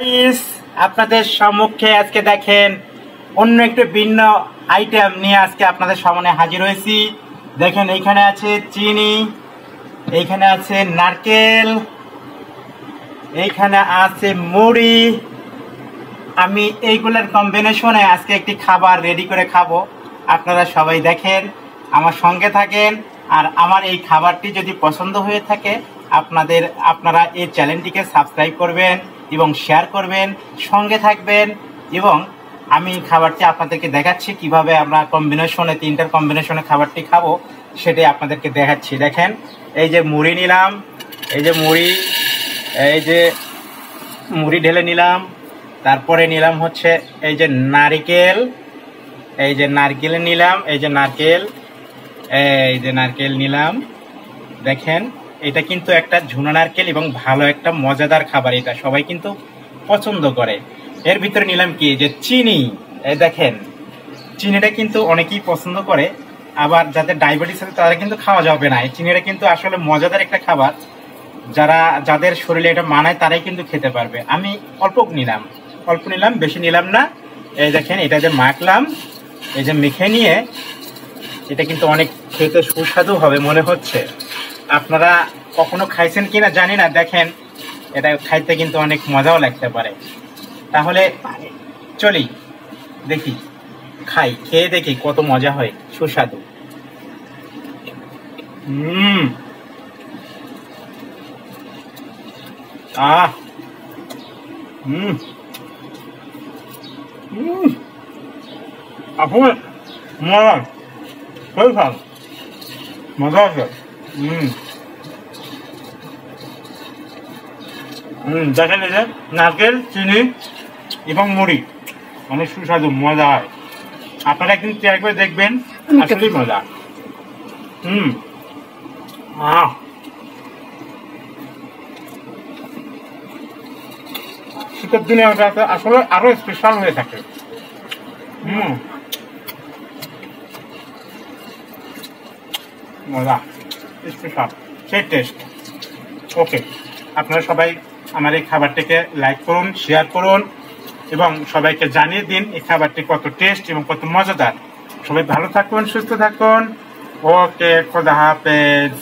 Guys, আপনাদের সম্মুখে আজকে দেখেন অন্য একটু ভিন্ন আইটেম নিয়ে আজকে আপনাদের সামনে হাজির হয়েছি। দেখেন এইখানে আছে চিনি, এইখানে আছে নারকেল, এইখানে আছে মুড়ি। আমি এইগুলোর কম্বিনেশনে আজকে একটি খাবার রেডি করে খাবো। আপনারা সবাই দেখেন, আমার সঙ্গে থাকেন। আর আমার এই খাবারটি যদি পছন্দ হয়ে থাকে আপনারা এই চ্যানেলটিকে সাবস্ক্রাইব করবেন এবং শেয়ার করবেন, সঙ্গে থাকবেন। এবং আমি খাবারটি আপনাদেরকে দেখাচ্ছি কিভাবে আমরা তিনটার কম্বিনেশনে খাবারটি খাবো, সেটাই আপনাদেরকে দেখাচ্ছি। দেখেন, এই যে মুড়ি নিলাম, এই যে মুড়ি ঢেলে নিলাম। তারপরে নিলাম হচ্ছে এই যে নারকেল, নিলাম, এই যে নারকেল নিলাম। দেখেন, এটা কিন্তু একটা ঝুনা নারকেল এবং ভালো একটা মজাদার খাবার, এটা সবাই কিন্তু পছন্দ করে। এর ভিতরে নিলাম কি, যে চিনি। এই দেখেন, চিনিটা কিন্তু অনেকেই পছন্দ করে, আবার যাদের ডায়াবেটিস আছে তারা কিন্তু খাওয়া যাবে না। এই চিনিটা কিন্তু আসলে মজাদার একটা খাবার, যাদের শরীরে এটা মানায় তারাই কিন্তু খেতে পারবে। আমি অল্প নিলাম, বেশি নিলাম না। এই দেখেন, এটা যে মাখলাম, এই যে মেখে নিয়ে, এটা কিন্তু অনেক খেতে সুস্বাদু হবে মনে হচ্ছে। আপনারা কখনো খাইছেন কিনা জানি না। দেখেন, এটা খাইতে কিন্তু অনেক মজাও লাগতে পারে। তাহলে চলি খেয়ে দেখি কত মজা হয়, সুস্বাদু। আসলে মজা আছে। দেখেন, এই যে নারকেল, চিনি এবং মুড়ি, অনেক সুস্বাদু, মজা হয়। আপনারা একদিন ট্রাই করে দেখবেন, আসলেই মজা। শীতের দিনে ওটা আসলে আরো স্পেশাল হয়ে থাকে। মজা, স্পেশাল, সেই টেস্ট। ওকে, আপনারা সবাই আমার এই খাবারটিকে লাইক করুন, শেয়ার করুন এবং সবাইকে জানিয়ে দিন এই খাবারটি কত টেস্ট এবং কত মজাদার। সবাই ভালো থাকুন, সুস্থ থাকুন। ওকে, খোদা হাফেজ।